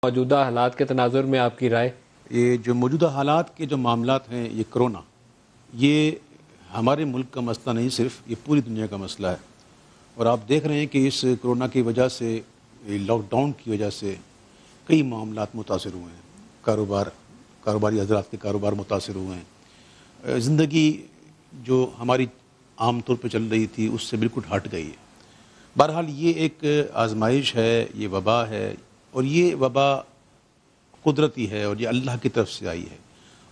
موجودہ حالات کے تناظر میں آپ کی رائے؟ یہ جو موجودہ حالات کے جو معاملات ہیں، یہ کرونا، یہ ہمارے ملک کا مسئلہ نہیں، صرف یہ پوری دنیا کا مسئلہ ہے۔ اور آپ دیکھ رہے ہیں کہ اس کرونا کی وجہ سے، لاک ڈاؤن کی وجہ سے کئی معاملات متاثر ہوئے ہیں، کاروباری حضرات کے کاروبار متاثر ہوئے ہیں، زندگی جو ہماری عام طور پہ چل رہی تھی اس سے بالکل ہٹ گئی ہے۔ بہرحال یہ ایک آزمائش ہے، یہ وبا ہے، اور یہ وبا قدرتی ہے اور یہ اللہ کی طرف سے آئی ہے،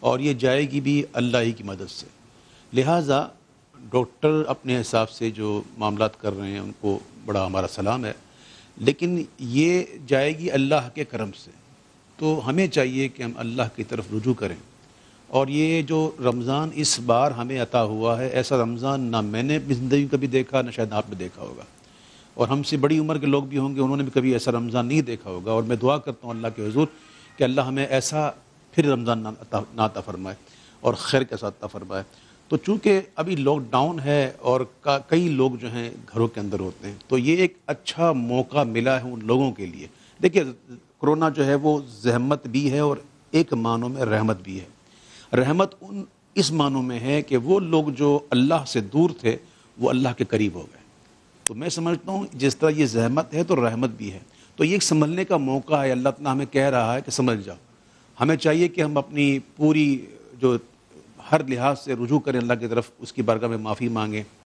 اور یہ جائے گی بھی اللہ ہی کی مدد سے۔ لہٰذا ڈاکٹر اپنے حساب سے جو معاملات کر رہے ہیں ان کو بڑا ہمارا سلام ہے، لیکن یہ جائے گی اللہ کے کرم سے، تو ہمیں چاہیے کہ ہم اللہ کی طرف رجوع کریں۔ اور یہ جو رمضان اس بار ہمیں عطا ہوا ہے، ایسا رمضان نہ میں نے اپنی زندگی میں کبھی دیکھا، نہ شاید آپ نے دیکھا ہوگا، اور ہم سے بڑی عمر کے لوگ بھی ہوں گے، انہوں نے بھی کبھی ایسا رمضان نہیں دیکھا ہوگا۔ اور میں دعا کرتا ہوں اللہ کے حضور کہ اللہ ہمیں ایسا پھر رمضان نہ عطا فرمائے اور خیر کے ساتھ عطا فرمائے۔ تو چونکہ ابھی لاک ڈاؤن ہے اور کئی لوگ جو ہیں گھروں کے اندر ہوتے ہیں، تو یہ ایک اچھا موقع ملا ہے ان لوگوں کے لیے۔ دیکھیے، کرونا جو ہے وہ زحمت بھی ہے اور ایک معنوں میں رحمت بھی ہے۔ رحمت اس معنوں میں ہے کہ وہ لوگ جو اللہ سے دور تھے وہ اللہ کے قریب ہو گئے۔ تو میں سمجھتا ہوں جس طرح یہ زحمت ہے تو رحمت بھی ہے، تو یہ ایک سنبھلنے کا موقع ہے۔ اللہ تعالیٰ ہمیں کہہ رہا ہے کہ سنبھل جاؤ۔ ہمیں چاہیے کہ ہم اپنی پوری جو ہر لحاظ سے رجوع کریں اللہ کی طرف، اس کی بارگاہ میں معافی مانگیں،